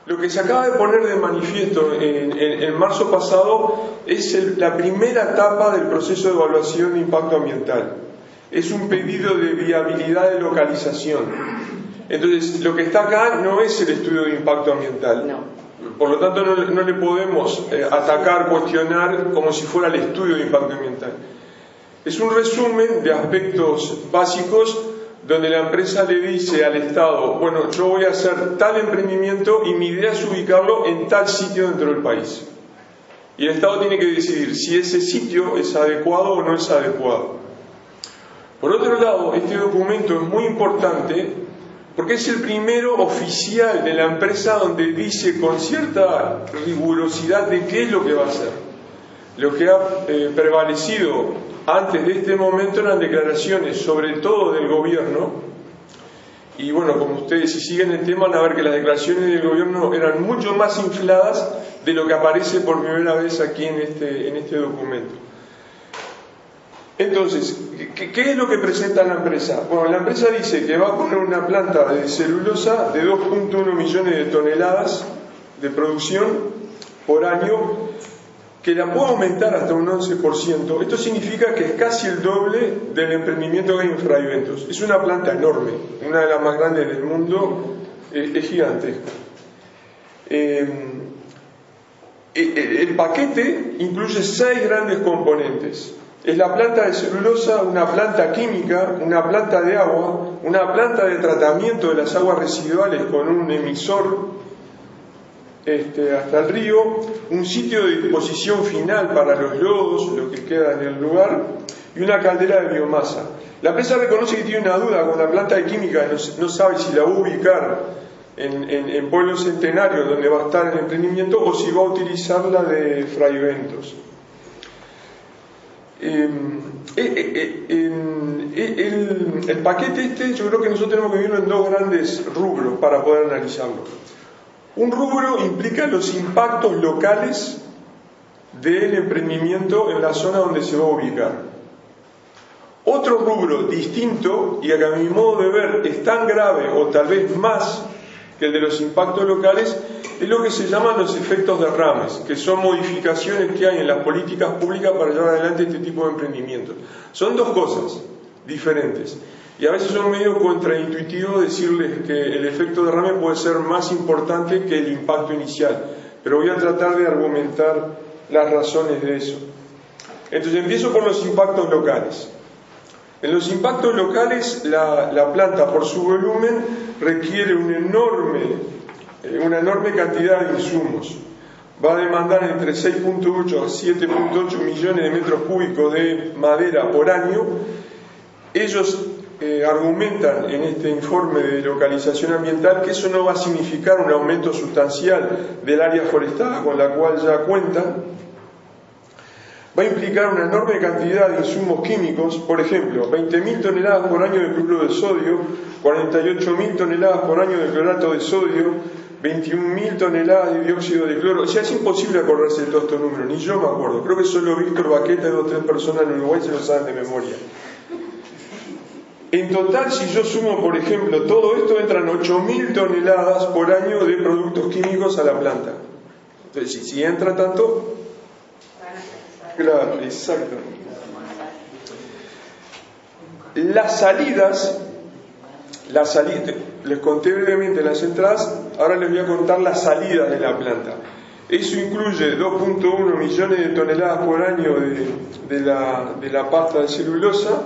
Lo que se acaba de poner de manifiesto en marzo pasado es la primera etapa del proceso de evaluación de impacto ambiental. Es un pedido de viabilidad de localización. Entonces, lo que está acá no es el estudio de impacto ambiental. No. Por lo tanto, no le podemos atacar, cuestionar como si fuera el estudio de impacto ambiental. Es un resumen de aspectos básicos donde la empresa le dice al Estado, bueno, yo voy a hacer tal emprendimiento y mi idea es ubicarlo en tal sitio dentro del país. Y el Estado tiene que decidir si ese sitio es adecuado o no es adecuado. Por otro lado, este documento es muy importante porque es el primero oficial de la empresa donde dice con cierta rigurosidad de qué es lo que va a hacer. Lo que ha prevalecido antes de este momento eran declaraciones, sobre todo del gobierno, y bueno, como ustedes si siguen el tema van a ver que las declaraciones del gobierno eran mucho más infladas de lo que aparece por primera vez aquí en este documento. Entonces, ¿qué es lo que presenta la empresa? Bueno, la empresa dice que va a poner una planta de celulosa de 2.1 millones de toneladas de producción por año, que la puede aumentar hasta un 11%. Esto significa que es casi el doble del emprendimiento que hay en Fray Bentos. Es una planta enorme, una de las más grandes del mundo, es gigantesca. El paquete incluye 6 grandes componentes. Es la planta de celulosa, una planta química, una planta de agua, una planta de tratamiento de las aguas residuales con un emisor hasta el río, un sitio de disposición final para los lodos, lo que queda en el lugar, y una caldera de biomasa. La empresa reconoce que tiene una duda con la planta de química, no sabe si la va a ubicar en Pueblo Centenario, donde va a estar el emprendimiento, o si va a utilizar la de Fray Bentos. El paquete yo creo que nosotros tenemos que verlo en 2 grandes rubros para poder analizarlo. Un rubro implica los impactos locales del emprendimiento en la zona donde se va a ubicar. Otro rubro distinto, y que a mi modo de ver es tan grave o tal vez más que el de los impactos locales, es lo que se llaman los efectos derrames, que son modificaciones que hay en las políticas públicas para llevar adelante este tipo de emprendimientos. Son 2 cosas diferentes. Y a veces son medio contraintuitivos decirles que el efecto derrame puede ser más importante que el impacto inicial, pero voy a tratar de argumentar las razones de eso. Entonces empiezo por los impactos locales. En los impactos locales la planta por su volumen requiere una enorme cantidad de insumos. Va a demandar entre 6.8 a 7.8 millones de metros cúbicos de madera por año. Ellos argumentan en este informe de localización ambiental que eso no va a significar un aumento sustancial del área forestada con la cual ya cuentan. Va a implicar una enorme cantidad de insumos químicos, por ejemplo, 20.000 toneladas por año de cloruro de sodio, 48.000 toneladas por año de clorato de sodio, 21.000 toneladas de dióxido de cloro. O sea, es imposible acordarse de todos estos números, ni yo me acuerdo. Creo que solo Víctor Baqueta y 2 o 3 personas en Uruguay se lo saben de memoria. En total, si yo sumo, por ejemplo, todo esto, entran 8.000 toneladas por año de productos químicos a la planta. Entonces, si entra tanto... Claro, exacto. Las salidas, les conté brevemente las entradas, ahora les voy a contar las salidas de la planta. Eso incluye 2.1 millones de toneladas por año de la pasta de celulosa.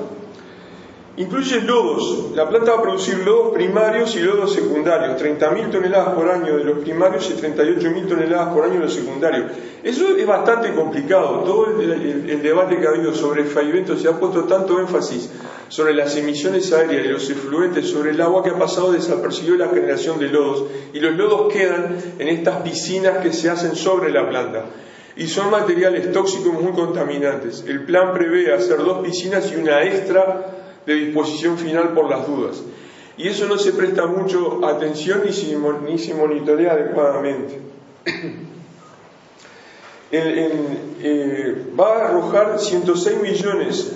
Incluye lodos. La planta va a producir lodos primarios y lodos secundarios. 30.000 toneladas por año de los primarios y 38.000 toneladas por año de los secundarios. Eso es bastante complicado. Todo el debate que ha habido sobre Fray Bentos se ha puesto tanto énfasis sobre las emisiones aéreas y los efluentes sobre el agua que ha pasado desapercibido la generación de lodos. Y los lodos quedan en estas piscinas que se hacen sobre la planta. Y son materiales tóxicos muy contaminantes. El plan prevé hacer 2 piscinas y una extra de disposición final por las dudas. Y eso no se presta mucho atención ni se monitorea adecuadamente. Va a arrojar 106 millones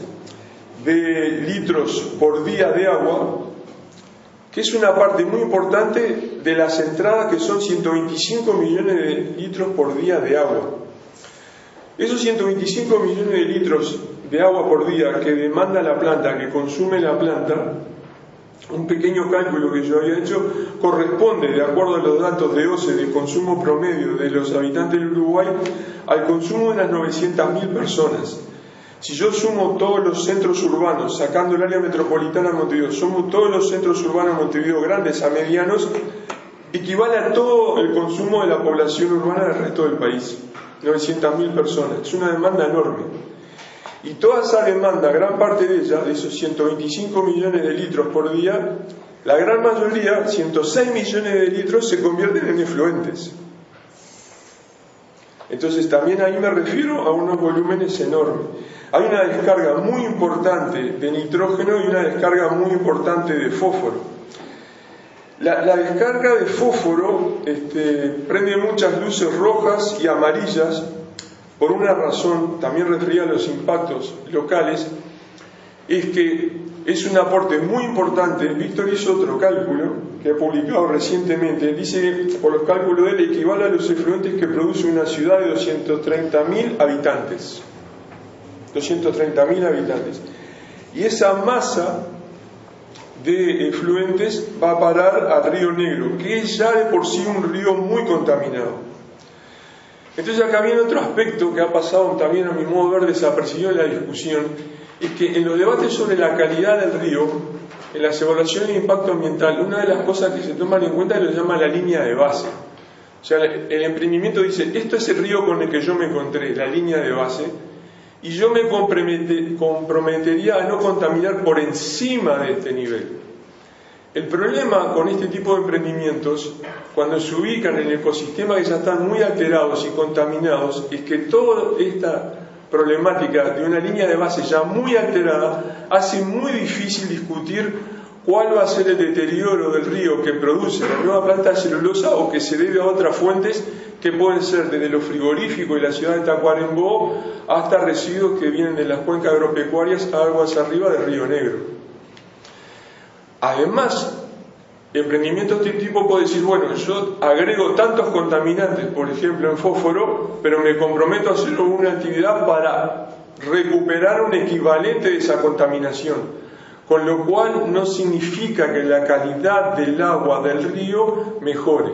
de litros por día de agua, que es una parte muy importante de las entradas, que son 125 millones de litros por día de agua. Esos 125 millones de litros de agua por día que demanda la planta, que consume la planta, un pequeño cálculo que yo había hecho, corresponde, de acuerdo a los datos de OCE de consumo promedio de los habitantes del Uruguay, al consumo de unas 900.000 personas. Si yo sumo todos los centros urbanos, sacando el área metropolitana de Montevideo, sumo todos los centros urbanos de Montevideo, grandes a medianos, equivale a todo el consumo de la población urbana del resto del país. 900.000 personas. Es una demanda enorme. Y toda esa demanda, gran parte de ella, de esos 125 millones de litros por día, la gran mayoría, 106 millones de litros, se convierten en efluentes. Entonces también ahí me refiero a unos volúmenes enormes. Hay una descarga muy importante de nitrógeno y una descarga muy importante de fósforo. La descarga de fósforo prende muchas luces rojas y amarillas por una razón, también referida a los impactos locales, es que es un aporte muy importante. Víctor hizo otro cálculo que ha publicado recientemente. Dice, por los cálculos de él, equivale a los efluentes que produce una ciudad de 230.000 habitantes. 230.000 habitantes. Y esa masa de efluentes va a parar al Río Negro, que es ya de por sí un río muy contaminado. Entonces acá viene otro aspecto que ha pasado también, a mi modo de ver, desapercibido en la discusión, es que en los debates sobre la calidad del río, en las evaluaciones de impacto ambiental, una de las cosas que se toman en cuenta lo llama la línea de base. O sea, el emprendimiento dice, esto es el río con el que yo me encontré, la línea de base, y yo me comprometería a no contaminar por encima de este nivel. El problema con este tipo de emprendimientos, cuando se ubican en ecosistemas que ya están muy alterados y contaminados, es que toda esta problemática de una línea de base ya muy alterada hace muy difícil discutir cuál va a ser el deterioro del río que produce la nueva planta de celulosa o que se debe a otras fuentes que pueden ser desde lo frigorífico y la ciudad de Tacuarembó hasta residuos que vienen de las cuencas agropecuarias a aguas arriba del Río Negro. Además, emprendimientos de este tipo puede decir, bueno, yo agrego tantos contaminantes, por ejemplo en fósforo, pero me comprometo a hacer una actividad para recuperar un equivalente de esa contaminación, con lo cual no significa que la calidad del agua del río mejore.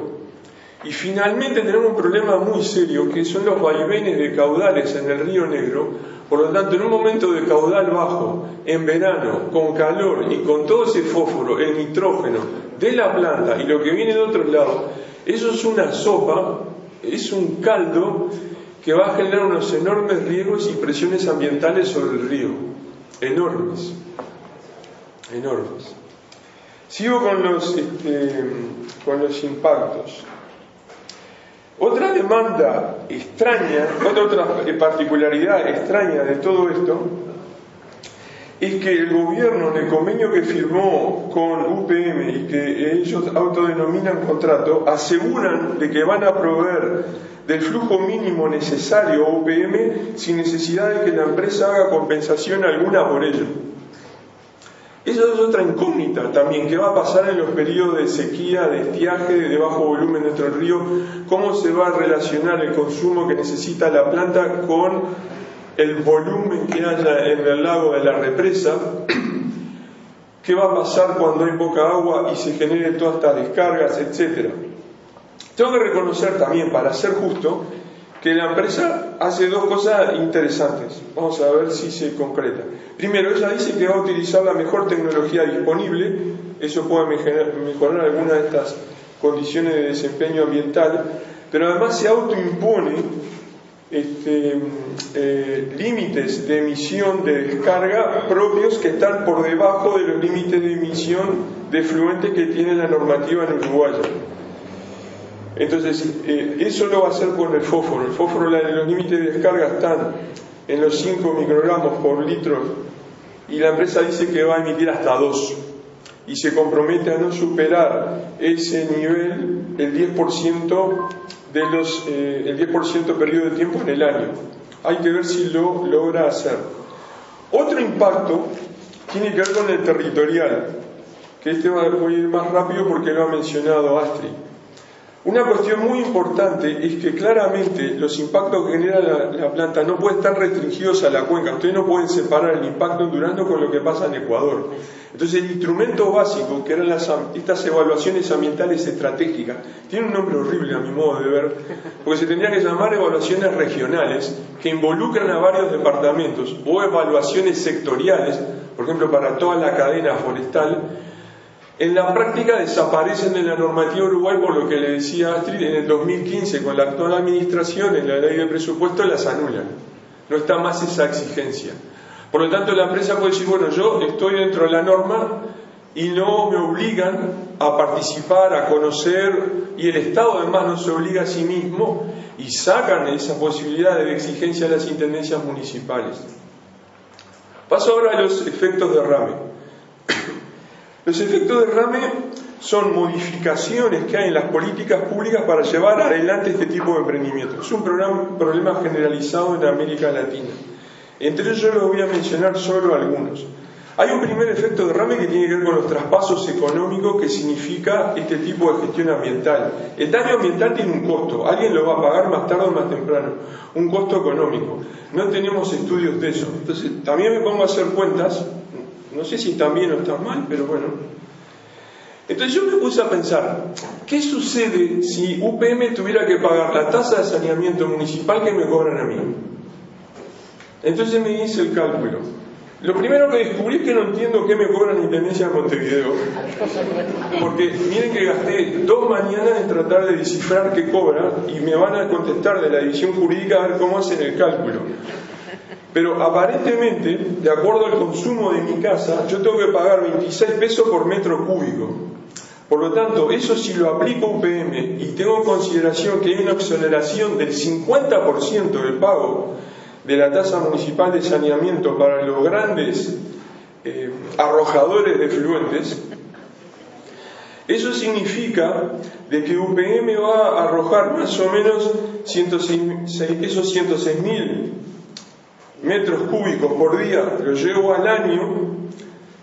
Y finalmente tenemos un problema muy serio, que son los vaivenes de caudales en el Río Negro. Por lo tanto, en un momento de caudal bajo, en verano, con calor y con todo ese fósforo, el nitrógeno de la planta y lo que viene de otro lado, eso es una sopa, es un caldo que va a generar unos enormes riesgos y presiones ambientales sobre el río. Enormes. Enormes. Sigo con los impactos. Otra demanda extraña, otra particularidad extraña de todo esto, es que el gobierno, en el convenio que firmó con UPM y que ellos autodenominan contrato, aseguran de que van a proveer del flujo mínimo necesario a UPM sin necesidad de que la empresa haga compensación alguna por ello. Esa es otra incógnita también, ¿qué va a pasar en los periodos de sequía, de estiaje, de bajo volumen dentro del río? ¿Cómo se va a relacionar el consumo que necesita la planta con el volumen que haya en el lago de la represa? ¿Qué va a pasar cuando hay poca agua y se generen todas estas descargas, etcétera? Tengo que reconocer también, para ser justo, que la empresa hace dos cosas interesantes. Vamos a ver si se concreta. Primero, ella dice que va a utilizar la mejor tecnología disponible. Eso puede mejorar algunas de estas condiciones de desempeño ambiental, pero además se autoimpone límites de emisión de descarga propios que están por debajo de los límites de emisión de efluentes que tiene la normativa en Uruguay. Entonces, eso lo va a hacer con el fósforo. El fósforo, los límites de descarga están en los 5 microgramos por litro y la empresa dice que va a emitir hasta 2 y se compromete a no superar ese nivel el 10% el 10% periodo de tiempo en el año. Hay que ver si lo logra hacer. Otro impacto tiene que ver con el territorial. que este voy a ir más rápido porque lo ha mencionado Astrid. Una cuestión muy importante es que claramente los impactos que genera la planta no pueden estar restringidos a la cuenca. Ustedes no pueden separar el impacto en Durazno con lo que pasa en Ecuador. Entonces el instrumento básico, que eran estas evaluaciones ambientales estratégicas, tiene un nombre horrible a mi modo de ver, porque se tendría que llamar evaluaciones regionales que involucran a varios departamentos, o evaluaciones sectoriales, por ejemplo para toda la cadena forestal. En la práctica desaparecen de la normativa Uruguay, por lo que le decía Astrid, en el 2015 con la actual administración, en la ley de presupuesto las anulan. No está más esa exigencia. Por lo tanto la empresa puede decir, bueno, yo estoy dentro de la norma y no me obligan a participar, a conocer, y el Estado además no se obliga a sí mismo, y sacan esa posibilidad de exigencia a las intendencias municipales. Paso ahora a los efectos de derrame. Los efectos de derrame son modificaciones que hay en las políticas públicas para llevar adelante este tipo de emprendimiento. Es un problema generalizado en América Latina. Entre ellos yo les voy a mencionar solo algunos. Hay un primer efecto de derrame que tiene que ver con los traspasos económicos que significa este tipo de gestión ambiental. El daño ambiental tiene un costo, alguien lo va a pagar más tarde o más temprano, un costo económico. No tenemos estudios de eso. Entonces también me pongo a hacer cuentas. No sé si están bien o están mal, pero bueno. Entonces yo me puse a pensar, ¿qué sucede si UPM tuviera que pagar la tasa de saneamiento municipal que me cobran a mí? Entonces me hice el cálculo. Lo primero que descubrí es que no entiendo qué me cobran la Intendencia de Montevideo. Porque miren que gasté 2 mañanas en tratar de descifrar qué cobra y me van a contestar de la división jurídica a ver cómo hacen el cálculo. Pero aparentemente, de acuerdo al consumo de mi casa, yo tengo que pagar 26 pesos por metro cúbico. Por lo tanto, eso si lo aplico a UPM y tengo en consideración que hay una exoneración del 50% del pago de la tasa municipal de saneamiento para los grandes arrojadores de efluentes, eso significa de que UPM va a arrojar más o menos esos 106.000 metros cúbicos por día, lo llevo al año,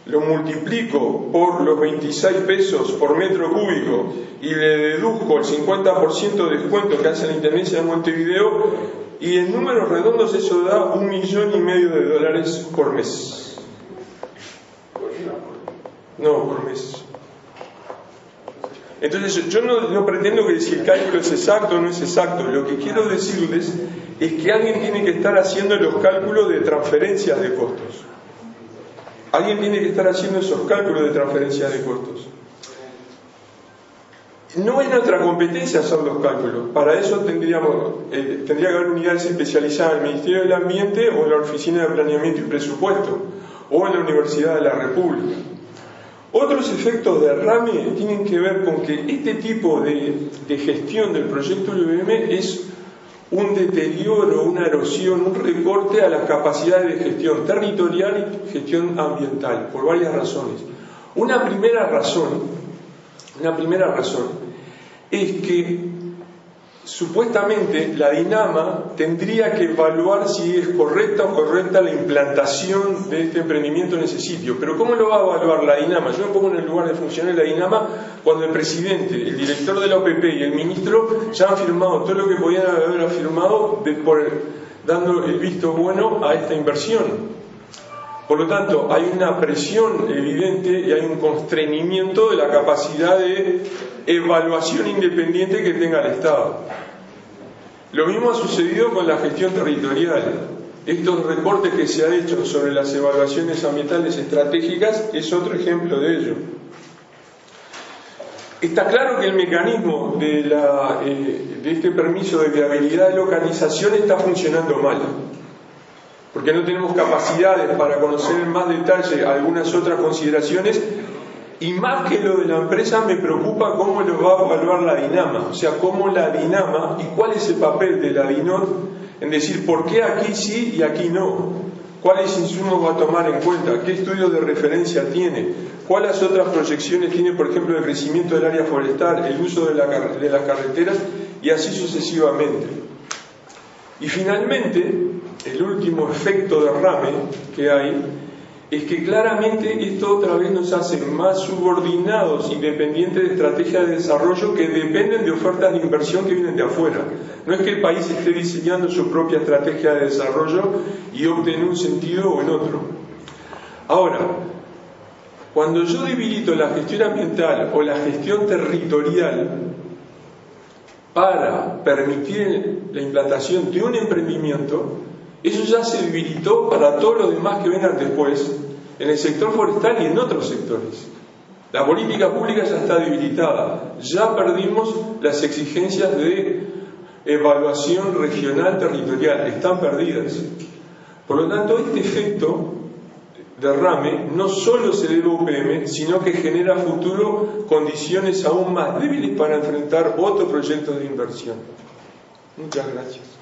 lo multiplico por los 26 pesos por metro cúbico y le deduzco el 50% de descuento que hace la Intendencia de Montevideo, y en números redondos eso da $1,5 millones por mes. No, por mes. Entonces yo no pretendo que si el cálculo es exacto o no es exacto. Lo que quiero decirles es que alguien tiene que estar haciendo los cálculos de transferencias de costos. Alguien tiene que estar haciendo esos cálculos de transferencias de costos. No es nuestra competencia hacer los cálculos. Para eso tendría que haber unidades especializadas en el Ministerio del Ambiente o en la Oficina de Planeamiento y Presupuesto o en la Universidad de la República. Otros efectos de derrame tienen que ver con que este tipo de gestión del proyecto UPM es un deterioro, una erosión, un recorte a las capacidades de gestión territorial y gestión ambiental, por varias razones. Una primera razón es que supuestamente la DINAMA tendría que evaluar si es correcta o correcta la implantación de este emprendimiento en ese sitio. Pero ¿cómo lo va a evaluar la DINAMA? Yo me pongo en el lugar de funcionario de la DINAMA cuando el presidente, el director de la OPP y el ministro ya han firmado todo lo que podían haber firmado dando el visto bueno a esta inversión. Por lo tanto, hay una presión evidente y hay un constreñimiento de la capacidad de evaluación independiente que tenga el Estado. Lo mismo ha sucedido con la gestión territorial. Estos recortes que se han hecho sobre las evaluaciones ambientales estratégicas es otro ejemplo de ello. Está claro que el mecanismo de este permiso de viabilidad de localización está funcionando mal, porque no tenemos capacidades para conocer en más detalle algunas otras consideraciones, y más que lo de la empresa me preocupa cómo lo va a evaluar la DINAMA, o sea, cómo la DINAMA y cuál es el papel de la DINOT en decir por qué aquí sí y aquí no, cuáles insumos va a tomar en cuenta, qué estudios de referencia tiene, cuáles otras proyecciones tiene, por ejemplo, de crecimiento del área forestal, el uso de las carreteras y así sucesivamente. Y finalmente, el último efecto derrame que hay es que claramente esto otra vez nos hace más subordinados y dependientes de estrategias de desarrollo que dependen de ofertas de inversión que vienen de afuera. No es que el país esté diseñando su propia estrategia de desarrollo y opte en un sentido o en otro. Ahora, cuando yo debilito la gestión ambiental o la gestión territorial para permitir la implantación de un emprendimiento, eso ya se debilitó para todos los demás que vengan después, en el sector forestal y en otros sectores. La política pública ya está debilitada, ya perdimos las exigencias de evaluación regional territorial, están perdidas. Por lo tanto, este efecto derrame no solo se debe a UPM, sino que genera a futuro condiciones aún más débiles para enfrentar otros proyectos de inversión. Muchas gracias.